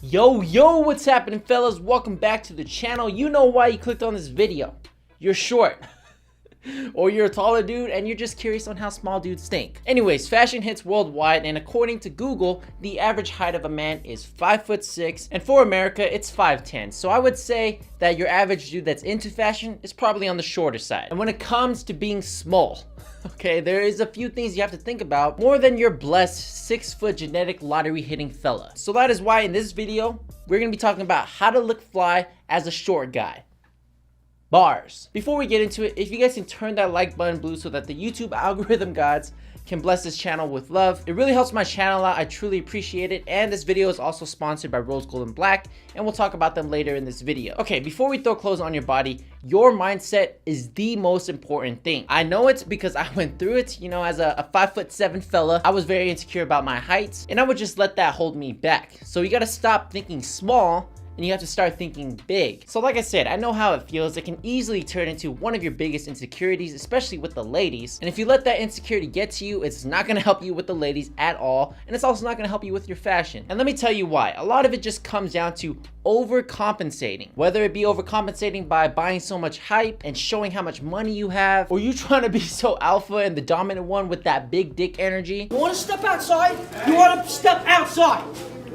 Yo, what's happening, fellas? Welcome back to the channel. You know why you clicked on this video. You're short. Or you're a taller dude and you're just curious on how small dudes think. Anyways, fashion hits worldwide, and according to Google, the average height of a man is 5'6", and for America, it's 5'10". So I would say that your average dude that's into fashion is probably on the shorter side. And when it comes to being small, okay, there is a few things you have to think about more than your blessed 6-foot genetic lottery hitting fella. So that is why in this video, we're gonna be talking about how to look fly as a short guy. Bars. Before we get into it, if you guys can turn that like button blue so that the YouTube algorithm gods can bless this channel with love, it really helps my channel out. I truly appreciate it. And this video is also sponsored by Rose Gold and Black, and we'll talk about them later in this video. Okay, before we throw clothes on your body, your mindset is the most important thing. I know it because I went through it. You know, as a 5'7" fella, I was very insecure about my height, and I would just let that hold me back. So you gotta stop thinking small and you have to start thinking big. So like I said, I know how it feels. It can easily turn into one of your biggest insecurities, especially with the ladies. And if you let that insecurity get to you, it's not gonna help you with the ladies at all. And it's also not gonna help you with your fashion. And let me tell you why. A lot of it just comes down to overcompensating. Whether it be overcompensating by buying so much hype and showing how much money you have, or you trying to be so alpha and the dominant one with that big dick energy. You wanna step outside? You wanna step outside?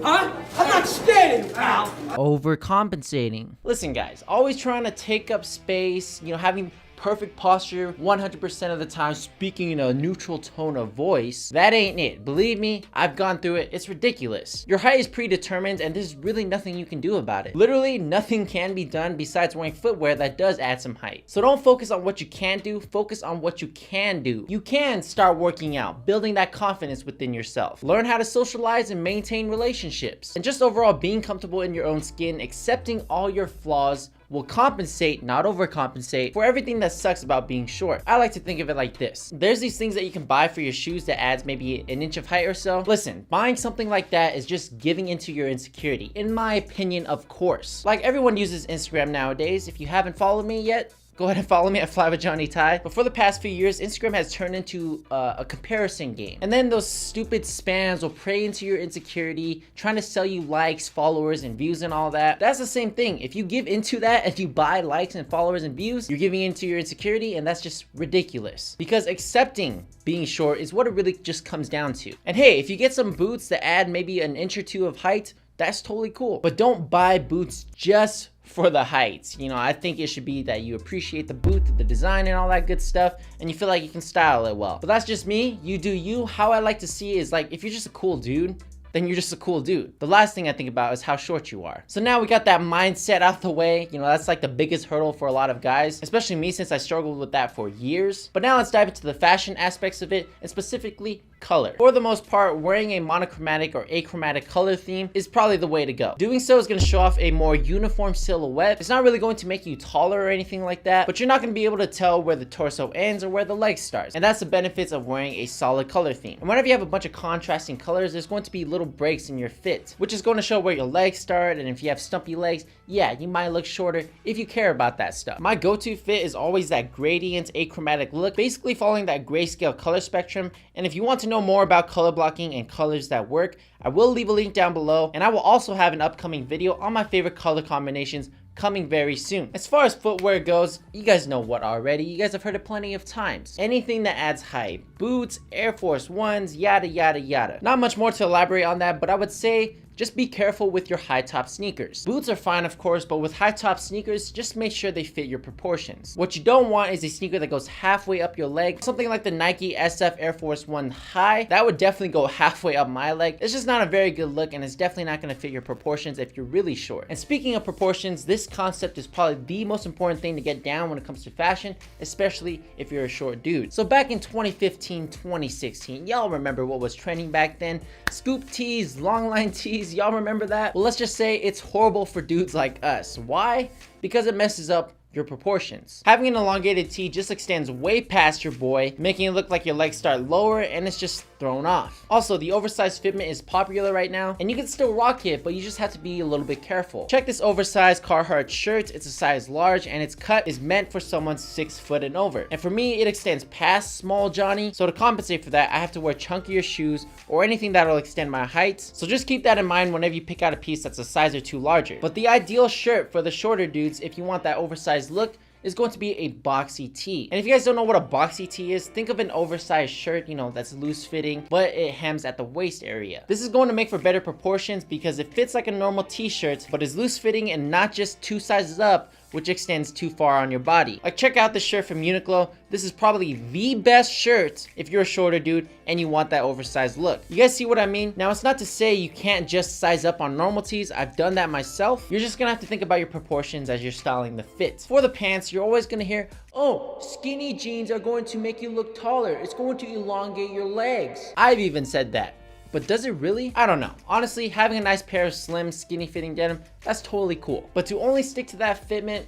Huh? I'm not scared of you, pal. Overcompensating. Listen guys, always trying to take up space, you know, having perfect posture 100% of the time, speaking in a neutral tone of voice, that ain't it. Believe me, I've gone through it. It's ridiculous. Your height is predetermined and there's really nothing you can do about it. Literally nothing can be done besides wearing footwear that does add some height. So don't focus on what you can't do, focus on what you can do. You can start working out, building that confidence within yourself. Learn how to socialize and maintain relationships. And just overall being comfortable in your own skin, accepting all your flaws, will compensate, not overcompensate, for everything that sucks about being short. I like to think of it like this. There's these things that you can buy for your shoes that adds maybe an inch of height or so. Listen, buying something like that is just giving into your insecurity. In my opinion, of course. Like, everyone uses Instagram nowadays. If you haven't followed me yet, go ahead and follow me at Fly with Johnny Ty. But for the past few years, Instagram has turned into a comparison game. And then those stupid spams will prey into your insecurity, trying to sell you likes, followers, and views and all that. That's the same thing. If you give into that, if you buy likes and followers and views, you're giving into your insecurity, and that's just ridiculous. Because accepting being short is what it really just comes down to. And hey, if you get some boots that add maybe an inch or two of height, that's totally cool. But don't buy boots just for the heights. You know, I think it should be that you appreciate the boot, the design and all that good stuff, and you feel like you can style it well. But that's just me. You do you. How I like to see it is, like, if you're just a cool dude, then you're just a cool dude. The last thing I think about is how short you are. So now we got that mindset out the way. You know, that's like the biggest hurdle for a lot of guys, especially me, since I struggled with that for years. But now let's dive into the fashion aspects of it, and specifically color. For the most part, wearing a monochromatic or achromatic color theme is probably the way to go. Doing so is going to show off a more uniform silhouette. It's not really going to make you taller or anything like that, but you're not going to be able to tell where the torso ends or where the leg starts. And that's the benefits of wearing a solid color theme. And whenever you have a bunch of contrasting colors, there's going to be little breaks in your fit, which is going to show where your legs start. And if you have stumpy legs, yeah, you might look shorter if you care about that stuff. My go-to fit is always that gradient achromatic look, basically following that grayscale color spectrum. And if you want to know more about color blocking and colors that work, I will leave a link down below, and I will also have an upcoming video on my favorite color combinations coming very soon. As far as footwear goes, you guys know what already. You guys have heard it plenty of times. Anything that adds height. Boots, Air Force Ones, yada yada yada. Not much more to elaborate on that, but I would say just be careful with your high top sneakers. Boots are fine, of course, but with high top sneakers, just make sure they fit your proportions. What you don't want is a sneaker that goes halfway up your leg. Something like the Nike SF Air Force One High, that would definitely go halfway up my leg. It's just not a very good look, and it's definitely not gonna fit your proportions if you're really short. And speaking of proportions, this concept is probably the most important thing to get down when it comes to fashion, especially if you're a short dude. So back in 2015, 2016, y'all remember what was trending back then? Scoop tees, long line tees, y'all remember that? Well, let's just say it's horrible for dudes like us. Why? Because it messes up your proportions. Having an elongated tee just extends way past your boy, making it look like your legs start lower and it's just thrown off. Also, the oversized fitment is popular right now, and you can still rock it, but you just have to be a little bit careful. Check this oversized Carhartt shirt. It's a size large, and its cut is meant for someone 6 foot and over. And for me, it extends past small Johnny, so to compensate for that, I have to wear chunkier shoes or anything that'll extend my height. So just keep that in mind whenever you pick out a piece that's a size or two larger. But the ideal shirt for the shorter dudes, if you want that oversized look, is going to be a boxy tee. And if you guys don't know what a boxy tee is, think of an oversized shirt, you know, that's loose fitting, but it hems at the waist area. This is going to make for better proportions because it fits like a normal t-shirt, but is loose fitting and not just 2 sizes up, which extends too far on your body. Like, check out this shirt from Uniqlo. This is probably the best shirt if you're a shorter dude and you want that oversized look. You guys see what I mean? Now, it's not to say you can't just size up on normal tees. I've done that myself. You're just gonna have to think about your proportions as you're styling the fit. For the pants, you're always gonna hear, oh, skinny jeans are going to make you look taller. It's going to elongate your legs. I've even said that. But does it really? I don't know. Honestly, having a nice pair of slim, skinny fitting denim, that's totally cool. But to only stick to that fitment,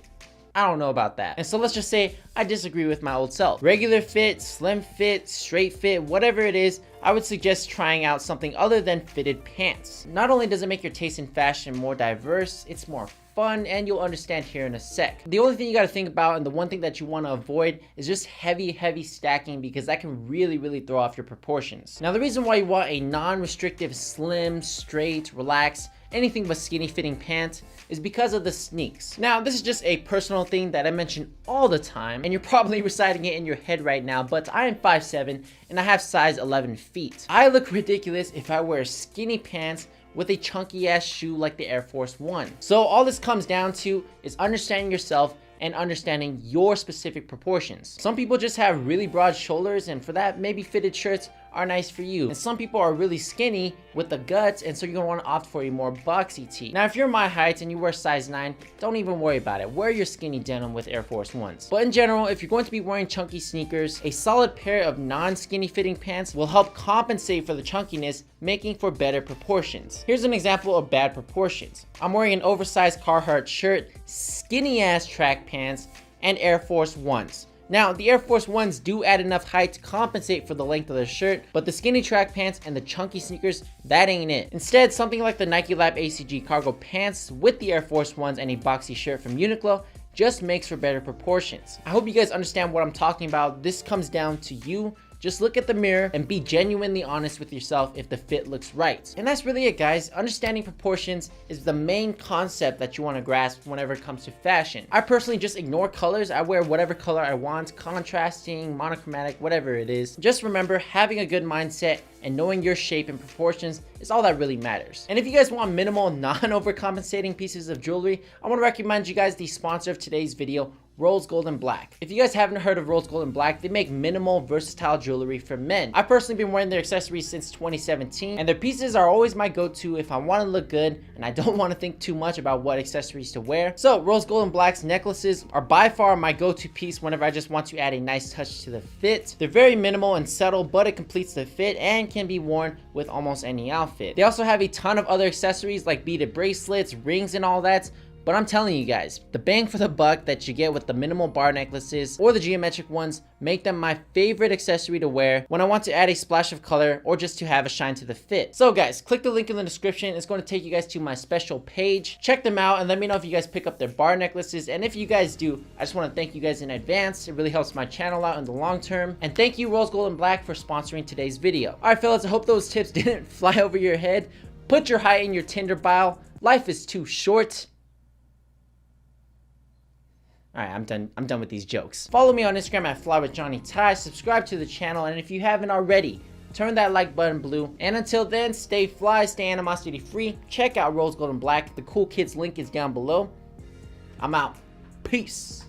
I don't know about that. And so let's just say I disagree with my old self. Regular fit, slim fit, straight fit, whatever it is, I would suggest trying out something other than fitted pants. Not only does it make your taste in fashion more diverse, it's more fun, and you'll understand here in a sec. The only thing you got to think about, and the one thing that you want to avoid, is just heavy stacking, because that can really throw off your proportions. Now, the reason why you want a non-restrictive, slim, straight, relaxed, anything but skinny fitting pants is because of the sneaks. Now, this is just a personal thing that I mention all the time, and you're probably reciting it in your head right now, but I am 5'7", and I have size 11 feet. I look ridiculous if I wear skinny pants with a chunky ass shoe like the Air Force One. So all this comes down to is understanding yourself and understanding your specific proportions. Some people just have really broad shoulders, and for that, maybe fitted shirts are nice for you. And some people are really skinny with the guts, and so you're gonna wanna opt for a more boxy tee. Now, if you're my height and you wear size 9, don't even worry about it. Wear your skinny denim with Air Force Ones. But in general, if you're going to be wearing chunky sneakers, a solid pair of non-skinny fitting pants will help compensate for the chunkiness, making for better proportions. Here's an example of bad proportions. I'm wearing an oversized Carhartt shirt, skinny ass track pants, and Air Force Ones. Now, the Air Force Ones do add enough height to compensate for the length of the shirt, but the skinny track pants and the chunky sneakers, that ain't it. Instead, something like the Nike Lab ACG cargo pants with the Air Force Ones and a boxy shirt from Uniqlo just makes for better proportions. I hope you guys understand what I'm talking about. This comes down to you. Just look at the mirror and be genuinely honest with yourself if the fit looks right. And that's really it, guys. Understanding proportions is the main concept that you want to grasp whenever it comes to fashion. I personally just ignore colors. I wear whatever color I want, contrasting, monochromatic, whatever it is. Just remember, having a good mindset and knowing your shape and proportions is all that really matters. And if you guys want minimal, non-overcompensating pieces of jewelry, I want to recommend you guys the sponsor of today's video, Rose Gold & Black. If you guys haven't heard of Rose Gold & Black, they make minimal, versatile jewelry for men. I've personally been wearing their accessories since 2017, and their pieces are always my go-to if I want to look good and I don't want to think too much about what accessories to wear. So Rose Gold & Black's necklaces are by far my go-to piece whenever I just want to add a nice touch to the fit. They're very minimal and subtle, but it completes the fit and can be worn with almost any outfit. They also have a ton of other accessories like beaded bracelets, rings, and all that. But I'm telling you guys, the bang for the buck that you get with the minimal bar necklaces or the geometric ones make them my favorite accessory to wear when I want to add a splash of color or just to have a shine to the fit. So guys, click the link in the description. It's going to take you guys to my special page. Check them out and let me know if you guys pick up their bar necklaces. And if you guys do, I just want to thank you guys in advance. It really helps my channel out in the long term. And thank you, Rose Gold & Black, for sponsoring today's video. All right, fellas, I hope those tips didn't fly over your head. Put your height in your Tinder bio. Life is too short. All right, I'm done with these jokes. Follow me on Instagram at FlyWithJohnnyTie. Subscribe to the channel, and if you haven't already, turn that like button blue. And until then, stay fly, stay animosity free. Check out Rose Gold & Black. The cool kids link is down below. I'm out. Peace.